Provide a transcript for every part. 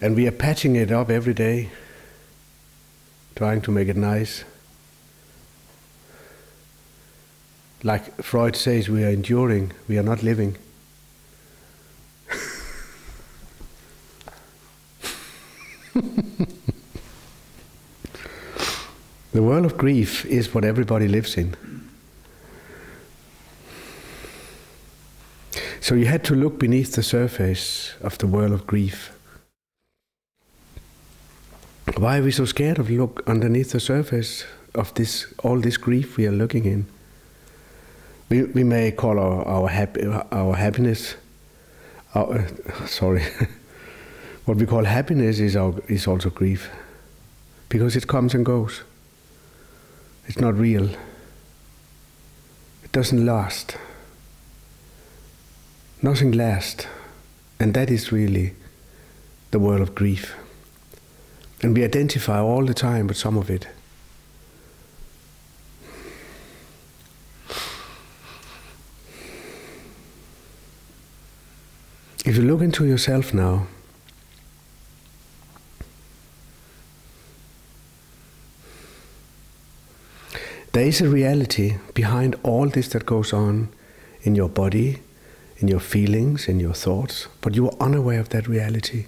And we are patching it up every day, trying to make it nice. Like Freud says, we are enduring, we are not living. The world of grief is what everybody lives in. So you had to look beneath the surface of the world of grief. Why are we so scared of look underneath the surface of all this grief we are looking in? We may call our happiness. What we call happiness is also grief, because it comes and goes. It's not real. It doesn't last. Nothing lasts, and that is really the world of grief. And we identify all the time with some of it. If you look into yourself now, there is a reality behind all this that goes on in your body, in your feelings, in your thoughts, but you are unaware of that reality.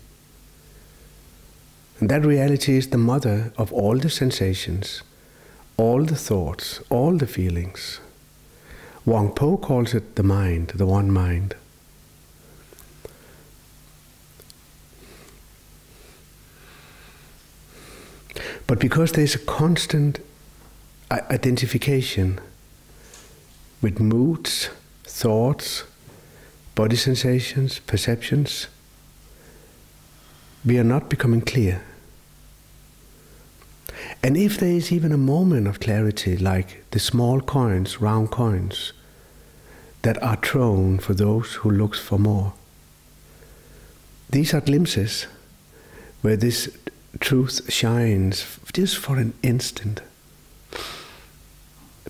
And that reality is the mother of all the sensations, all the thoughts, all the feelings. Wang Po calls it the mind, the one mind. But because there is a constant identification with moods, thoughts, body sensations, perceptions, we are not becoming clear. And if there is even a moment of clarity, like the small coins, round coins, that are thrown for those who look for more, these are glimpses where this truth shines just for an instant.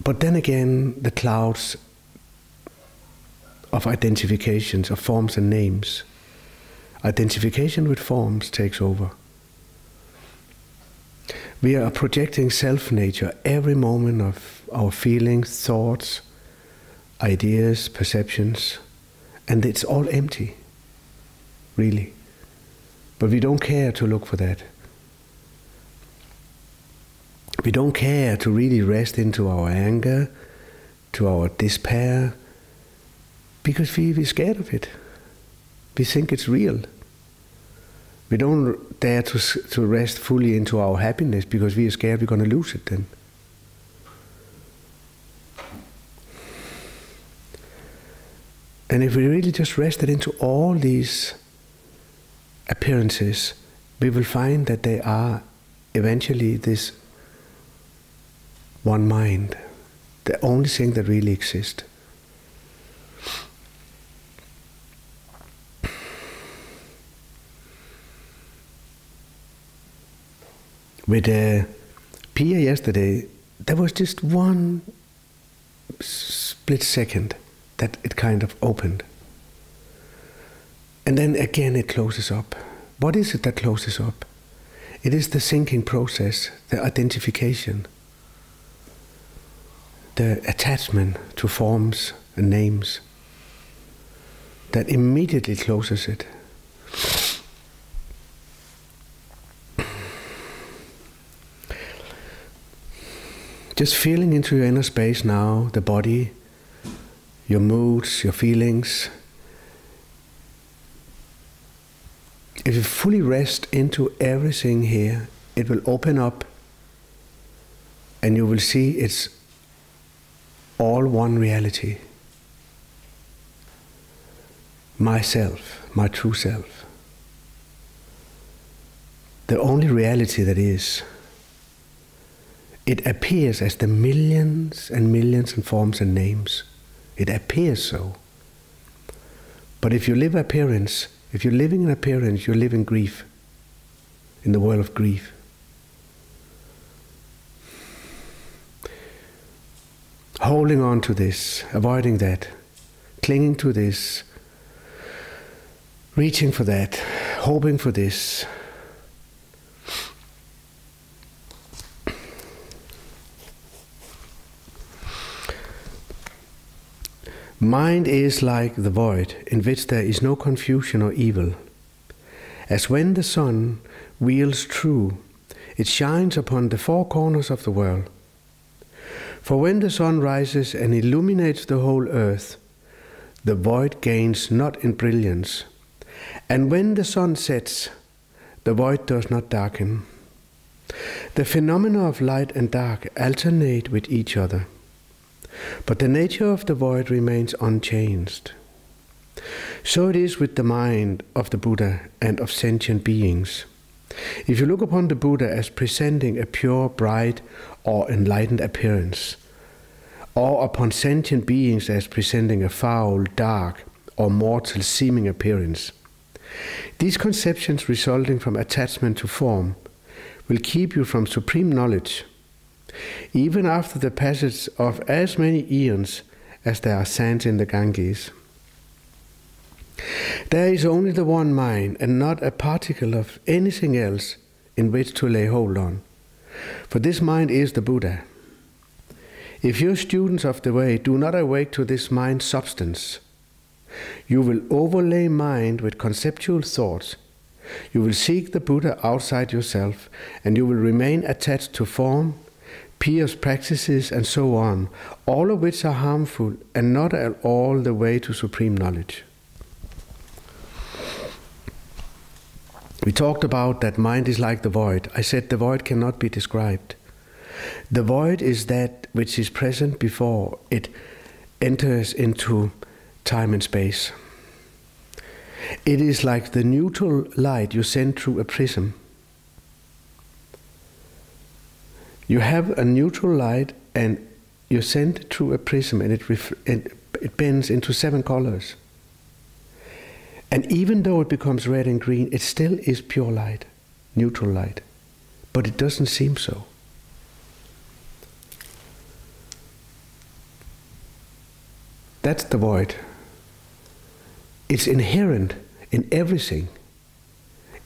But then again, the clouds of identifications, of forms and names, identification with forms takes over. We are projecting self-nature every moment of our feelings, thoughts, ideas, perceptions, and it's all empty, really. But we don't care to look for that. We don't care to really rest into our anger, to our despair, because we're scared of it. We think it's real. We don't dare to rest fully into our happiness because we are scared we're going to lose it then. And if we really just rested into all these appearances, we will find that they are eventually this one mind, the only thing that really exists. With Pia yesterday, there was just one split second that it kind of opened. And then again it closes up. What is it that closes up? It is the thinking process, the identification, the attachment to forms and names that immediately closes it. Just feeling into your inner space now, the body, your moods, your feelings. If you fully rest into everything here, it will open up and you will see it's all one reality. Myself, my true self. The only reality that is. It appears as the millions and millions and forms and names. It appears so. But if you live appearance, if you're living in appearance, you're living grief, in the world of grief. Holding on to this, avoiding that, clinging to this, reaching for that, hoping for this, Mind is like the void, in which there is no confusion or evil. As when the sun wheels through, it shines upon the four corners of the world. For when the sun rises and illuminates the whole earth, the void gains not in brilliance. And when the sun sets, the void does not darken. The phenomena of light and dark alternate with each other, but the nature of the void remains unchanged. So it is with the mind of the Buddha and of sentient beings. If you look upon the Buddha as presenting a pure, bright, or enlightened appearance, or upon sentient beings as presenting a foul, dark, or mortal seeming appearance, these conceptions resulting from attachment to form will keep you from supreme knowledge, even after the passage of as many eons as there are sands in the Ganges. There is only the one mind, and not a particle of anything else in which to lay hold on, for this mind is the Buddha. If you students of the way do not awake to this mind substance, you will overlay mind with conceptual thoughts. You will seek the Buddha outside yourself, and you will remain attached to form, pious practices, and so on, all of which are harmful and not at all the way to supreme knowledge. We talked about that mind is like the void. I said the void cannot be described. The void is that which is present before it enters into time and space. It is like the neutral light you send through a prism. You have a neutral light and you send it through a prism, and it bends into 7 colors. And even though it becomes red and green, it still is pure light, neutral light. But it doesn't seem so. That's the void. It's inherent in everything.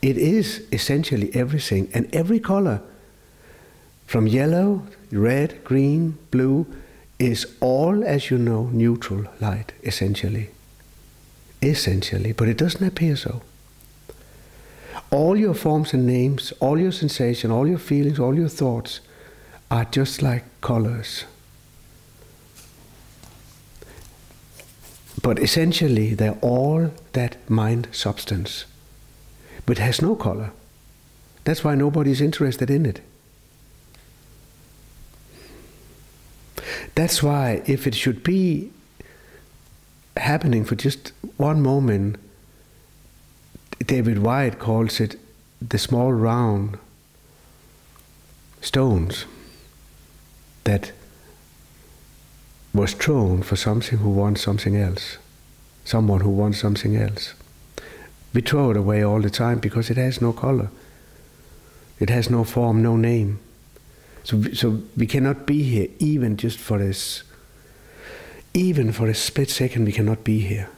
It is essentially everything, and every color, from yellow, red, green, blue, is all, as you know, neutral light, essentially. Essentially, but it doesn't appear so. All your forms and names, all your sensations, all your feelings, all your thoughts are just like colors. But essentially, they're all that mind substance, but it has no color. That's why nobody's interested in it. That's why, if it should be happening for just one moment, David Whyte calls it the small round stones that was thrown for something who wants something else, someone who wants something else. We throw it away all the time because it has no color. It has no form, no name. So we cannot be here even just for this. Even for a split second we cannot be here.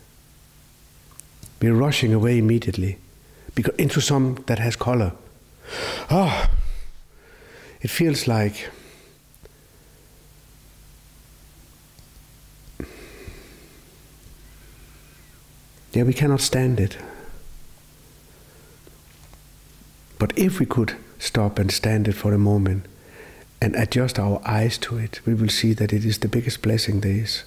We're rushing away immediately because into some that has color. Oh, it feels like we cannot stand it. But if we could stop and stand it for a moment and adjust our eyes to it, we will see that it is the biggest blessing there is.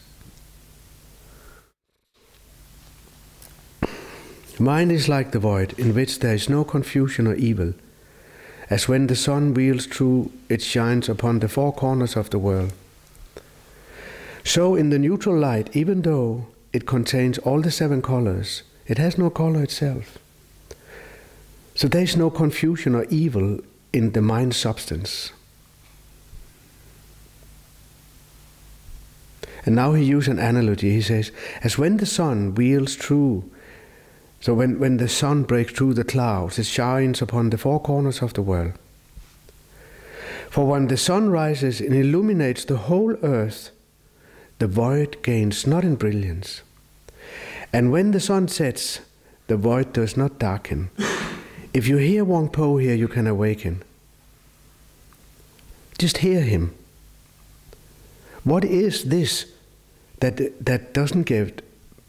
Mind is like the void, in which there is no confusion or evil. As when the sun wheels through, it shines upon the 4 corners of the world. So in the neutral light, even though it contains all the 7 colors, it has no color itself. So there is no confusion or evil in the mind substance. And now he uses an analogy. He says, as when the sun wheels through, so when the sun breaks through the clouds, it shines upon the 4 corners of the world. For when the sun rises and illuminates the whole earth, the void gains not in brilliance. And when the sun sets, the void does not darken. If you hear Wang Po here, you can awaken. Just hear him. What is this that doesn't get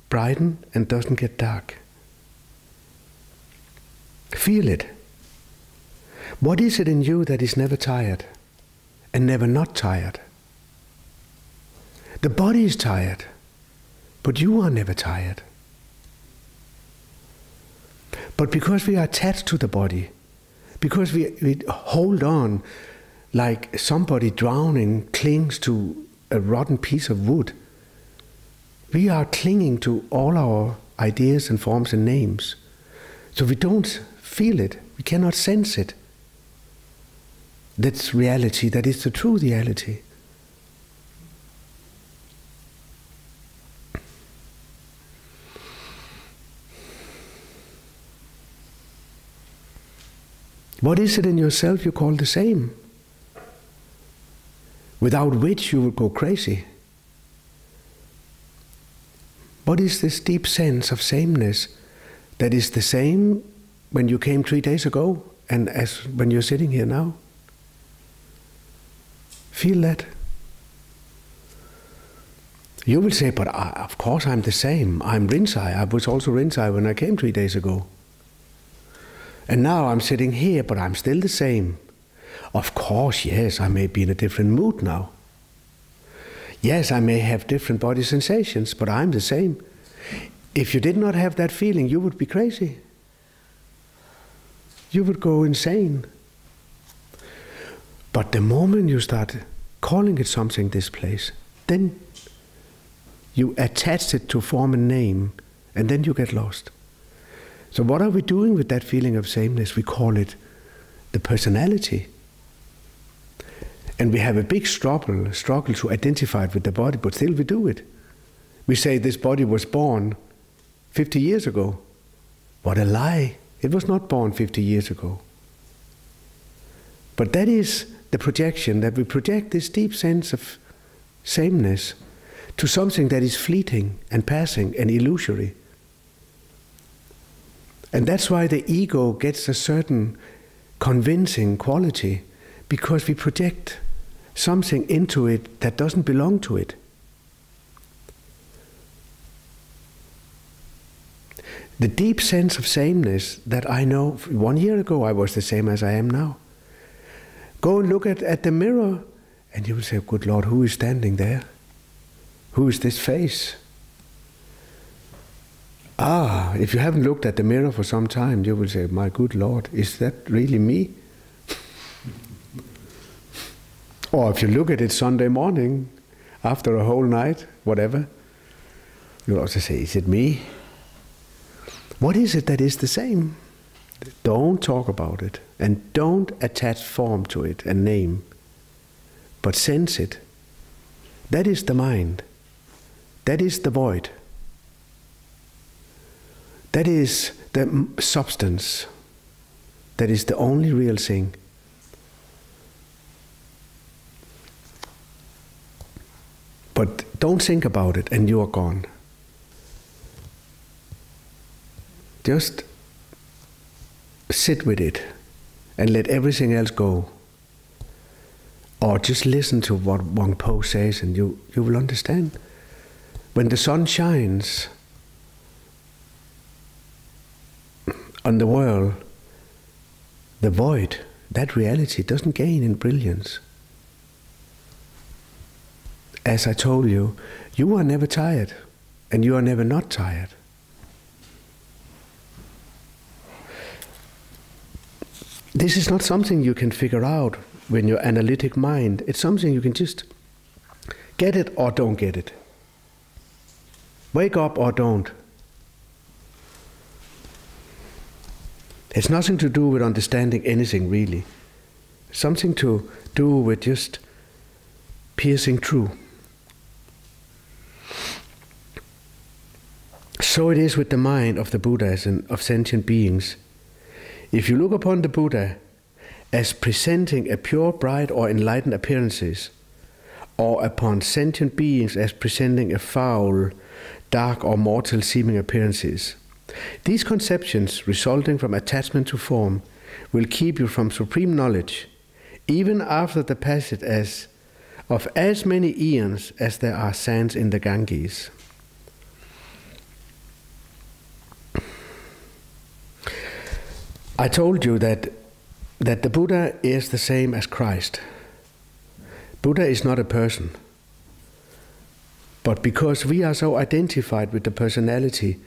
brighten and doesn't get dark. Feel it. What is it in you that is never tired and never not tired? The body is tired, but you are never tired. But because we are attached to the body, because we hold on like somebody drowning clings to a rotten piece of wood, we are clinging to all our ideas and forms and names. So we don't feel it, we cannot sense it. That's reality, that is the true reality. What is it in yourself you call the same? Without which you would go crazy. What is this deep sense of sameness that is the same when you came 3 days ago and as when you're sitting here now? Feel that. You will say, but of course I'm the same. I'm Rinzai. I was also Rinzai when I came 3 days ago. And now I'm sitting here, but I'm still the same. Of course, yes, I may be in a different mood now. Yes, I may have different body sensations, but I'm the same. If you did not have that feeling, you would be crazy. You would go insane. But the moment you start calling it something, this place, then you attach it to form and name, and then you get lost. So what are we doing with that feeling of sameness? We call it the personality. And we have a big struggle to identify it with the body, but still we do it. We say this body was born 50 years ago. What a lie. It was not born 50 years ago. But that is the projection, that we project this deep sense of sameness to something that is fleeting and passing and illusory. And that's why the ego gets a certain convincing quality, because we project something into it that doesn't belong to it. The deep sense of sameness that I know, 1 year ago I was the same as I am now. Go and look at the mirror and you will say, good Lord, who is standing there? Who is this face? If you haven't looked at the mirror for some time, you will say, my good Lord, is that really me? Or if you look at it Sunday morning, after a whole night, whatever, you'll also say, is it me? What is it that is the same? Don't talk about it, and don't attach form to it and name, but sense it. That is the mind. That is the void. That is the substance. That is the only real thing. But don't think about it and you are gone. Just sit with it and let everything else go. Or just listen to what Wang Po says and you will understand. When the sun shines on the world, the void, that reality doesn't gain in brilliance. As I told you, you are never tired and you are never not tired. This is not something you can figure out when your analytic mind. It's something you can just get it or don't get it. Wake up or don't. It's nothing to do with understanding anything really. Something to do with just piercing through. So it is with the mind of the Buddhas and of sentient beings. If you look upon the Buddha as presenting a pure, bright or enlightened appearances, or upon sentient beings as presenting a foul, dark or mortal seeming appearances, these conceptions resulting from attachment to form will keep you from supreme knowledge, even after the passage of as many eons as there are sands in the Ganges. I told you that the Buddha is the same as Christ. Buddha is not a person. But because we are so identified with the personality,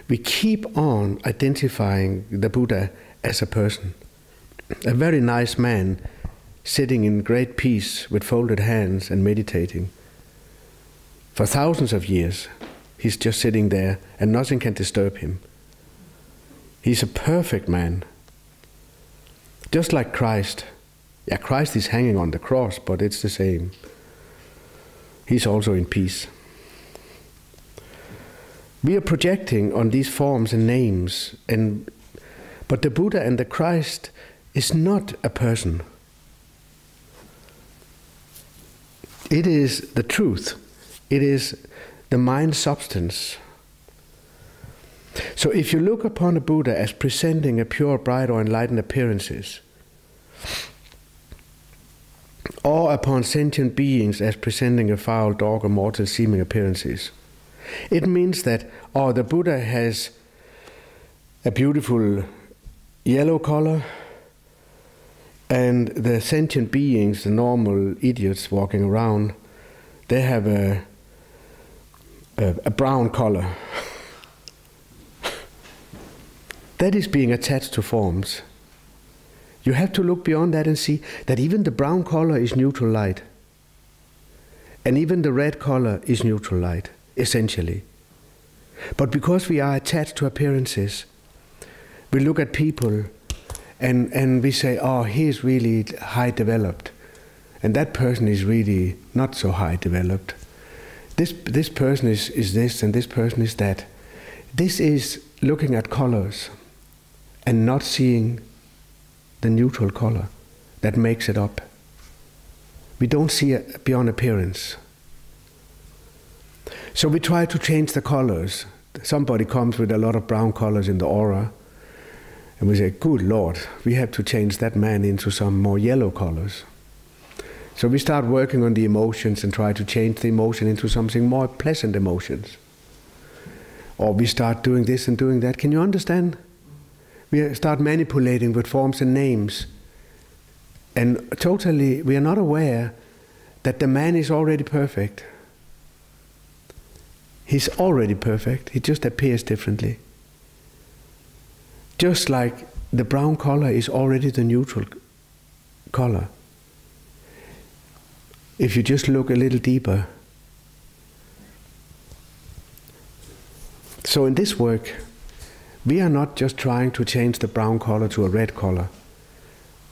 we keep on identifying the Buddha as a person. A very nice man sitting in great peace with folded hands and meditating. For thousands of years, he's just sitting there and nothing can disturb him. He's a perfect man. Just like Christ. Yeah, Christ is hanging on the cross, but it's the same. He's also in peace. We are projecting on these forms and names, but the Buddha and the Christ is not a person. It is the truth. It is the mind substance. So if you look upon a Buddha as presenting a pure, bright or enlightened appearances, or upon sentient beings as presenting a foul, dark or mortal seeming appearances, it means that, the Buddha has a beautiful yellow color, and the sentient beings, the normal idiots walking around, they have a brown color. That is being attached to forms. You have to look beyond that and see that even the brown color is neutral light. And even the red color is neutral light, essentially. But because we are attached to appearances, we look at people and we say, he is really high developed. And that person is really not so high developed. This person is this and this person is that. This is looking at colors and not seeing the neutral color that makes it up. We don't see it beyond appearance. So we try to change the colors. Somebody comes with a lot of brown colors in the aura, and we say, good Lord, we have to change that man into some more yellow colors. So we start working on the emotions and try to change the emotion into something more pleasant emotions. Or we start doing this and doing that. Can you understand? We start manipulating with forms and names. And totally, we are not aware that the man is already perfect. He's already perfect. He just appears differently. Just like the brown color is already the neutral color. If you just look a little deeper. So in this work, we are not just trying to change the brown color to a red color,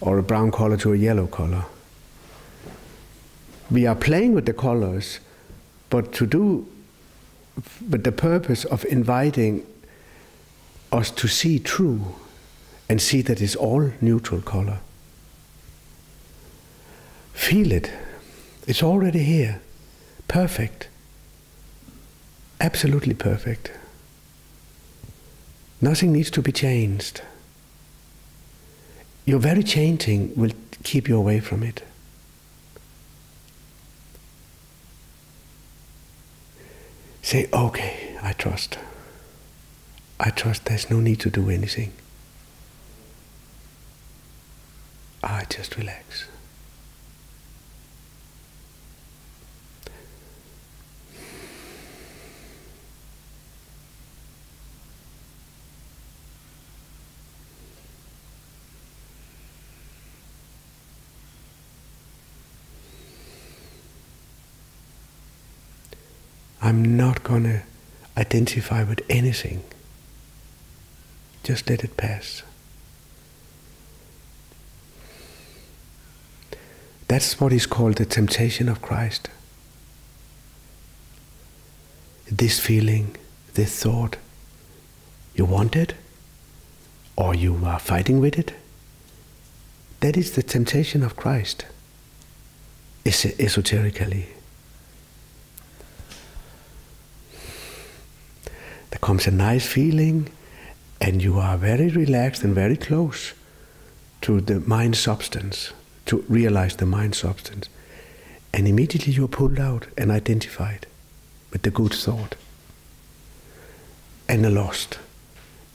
or a brown color to a yellow color. We are playing with the colors, but the purpose of inviting us to see true and see that it's all neutral color. Feel it. It's already here. Perfect. Absolutely perfect. Nothing needs to be changed. Your very changing will keep you away from it. Say, okay, I trust. I trust there's no need to do anything. I just relax. I'm not going to identify with anything. Just let it pass. That's what is called the temptation of Christ. This feeling, this thought, you want it, or you are fighting with it. That is the temptation of Christ, esoterically. There comes a nice feeling, and you are very relaxed and very close to the mind substance, to realize the mind substance. And immediately you are pulled out and identified with the good thought. And lost.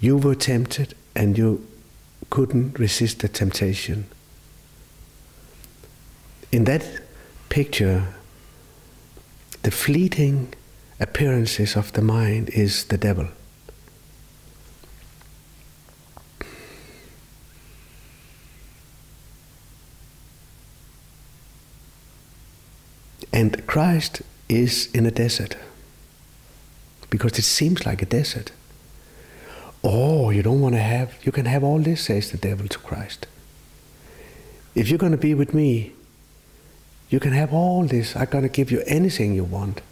You were tempted and you couldn't resist the temptation. In that picture, the fleeting appearances of the mind is the devil. And Christ is in a desert, because it seems like a desert. Oh, you don't want to have, you can have all this, says the devil to Christ. If you're going to be with me, you can have all this. I'm going to give you anything you want.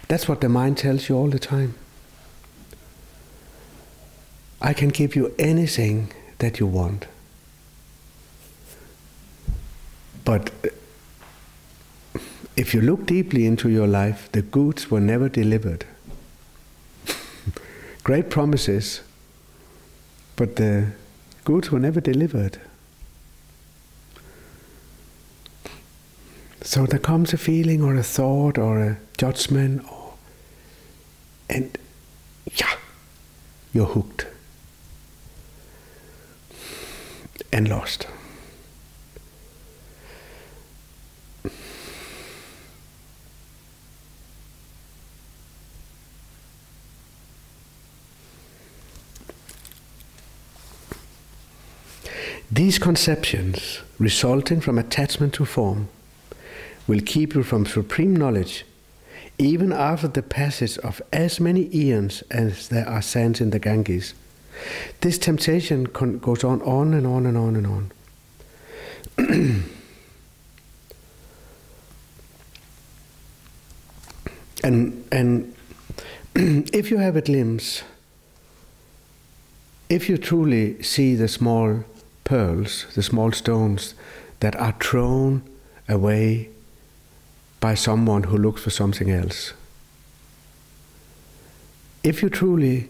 That's what the mind tells you all the time. I can give you anything that you want. But if you look deeply into your life, the goods were never delivered. Great promises, but the goods were never delivered. So there comes a feeling or a thought or a judgment, and yeah, you're hooked and lost. These conceptions, resulting from attachment to form, will keep you from supreme knowledge, even after the passage of as many eons as there are sands in the Ganges. This temptation goes on and on and on and on. And if you have a glimpse, if you truly see the small pearls, the small stones that are thrown away by someone who looks for something else. If you truly,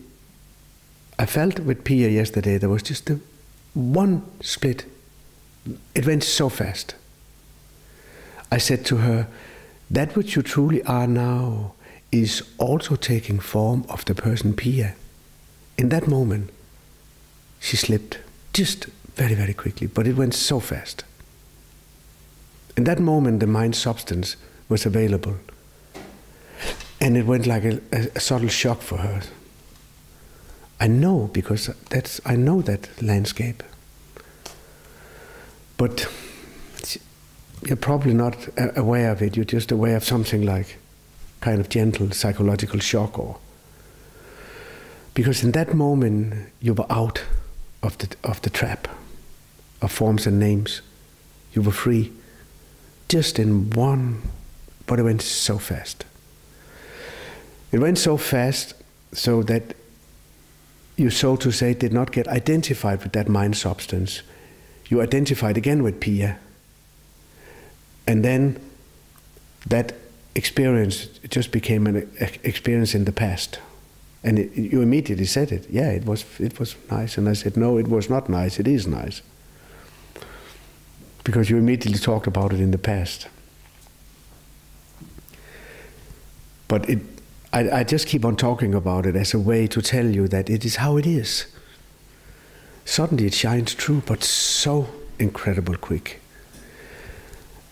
I felt with Pia yesterday, there was just one split. It went so fast. I said to her, that which you truly are now is also taking form of the person Pia. In that moment, she slipped, just very, very quickly, but it went so fast. In that moment, the mind substance was available. And it went like a subtle shock for her. I know, because I know that landscape. But you're probably not aware of it, you're just aware of something like kind of gentle psychological shock, or because in that moment you were out of the trap of forms and names. You were free, just in one, but it went so fast. It went so fast so that you, so to say, did not get identified with that mind substance. You identified again with Pia. And then that experience just became an experience in the past. And you immediately said it. Yeah, it was nice. And I said, no, it was not nice. It is nice. Because you immediately talked about it in the past. But I just keep on talking about it as a way to tell you that it is how it is. Suddenly it shines through, but so incredible quick.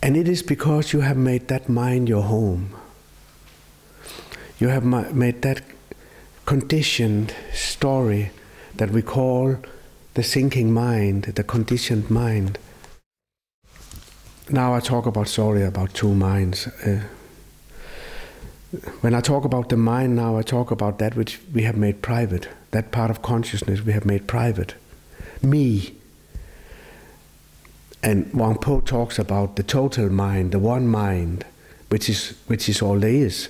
And it is because you have made that mind your home. You have made that conditioned story that we call the thinking mind, the conditioned mind. Now I talk about two minds. When I talk about the mind now, I talk about that which we have made private, that part of consciousness we have made private. Me. And Wang Po talks about the total mind, the one mind, which is all there is.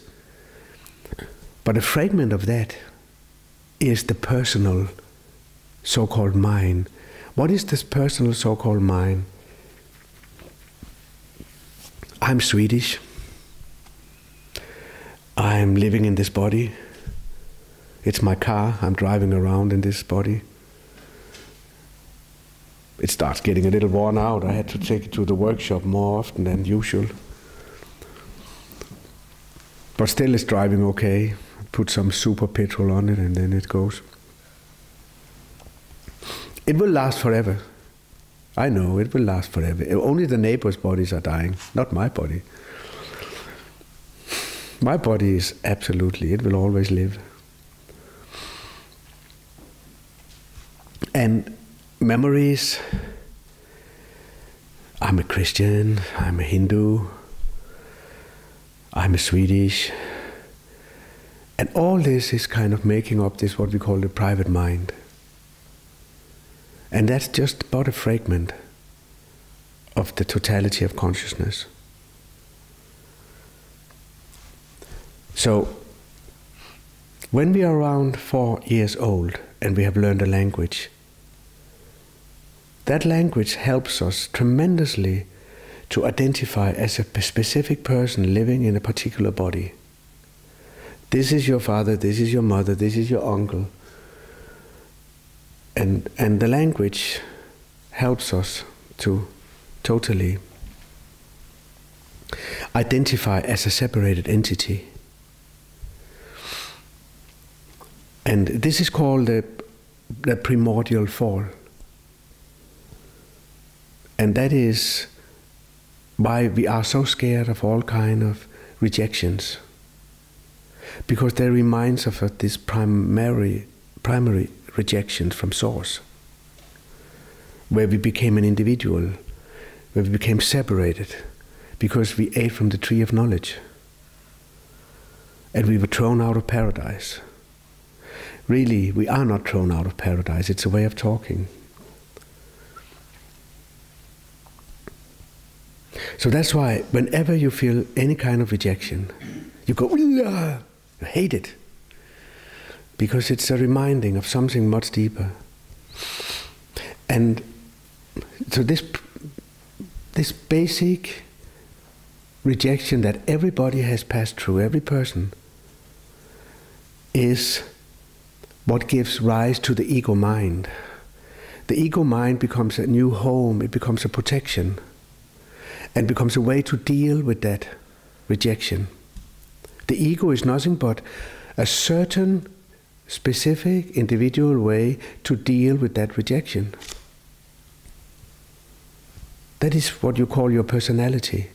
But a fragment of that is the personal so-called mind. What is this personal so-called mind? I'm Swedish. I'm living in this body. It's my car. I'm driving around in this body. It starts getting a little worn out. I had to take it to the workshop more often than usual. But still it's driving okay. Put some super petrol on it and then it goes. It will last forever. I know, it will last forever. Only the neighbors' bodies are dying, not my body. My body is absolutely, it will always live. And memories, I'm a Christian, I'm a Hindu, I'm a Swedish. And all this is kind of making up this, what we call the private mind. And that's just but a fragment of the totality of consciousness. So, when we are around 4 years old and we have learned a language, that language helps us tremendously to identify as a specific person living in a particular body. This is your father, this is your mother, this is your uncle. And the language helps us to totally identify as a separated entity. And this is called the primordial fall. And that is why we are so scared of all kind of rejections. Because they remind us of this primary rejection from source, where we became an individual, where we became separated, because we ate from the tree of knowledge. And we were thrown out of paradise. Really, we are not thrown out of paradise, it's a way of talking. So that's why whenever you feel any kind of rejection, you go, you hate it. Because it's a reminding of something much deeper. And so this basic rejection that everybody has passed through, every person, is what gives rise to the ego mind. The ego mind becomes a new home, it becomes a protection, and becomes a way to deal with that rejection. The ego is nothing but a certain specific individual way to deal with that rejection. That is what you call your personality.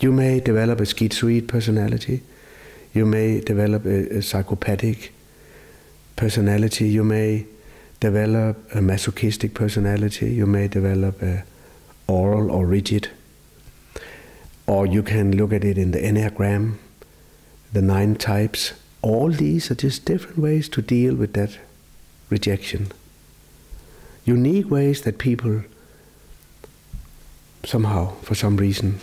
You may develop a schizoid personality. You may develop a psychopathic personality. You may develop a masochistic personality. You may develop a oral or rigid. Or you can look at it in the Enneagram, the 9 types. All these are just different ways to deal with that rejection. Unique ways that people somehow, for some reason,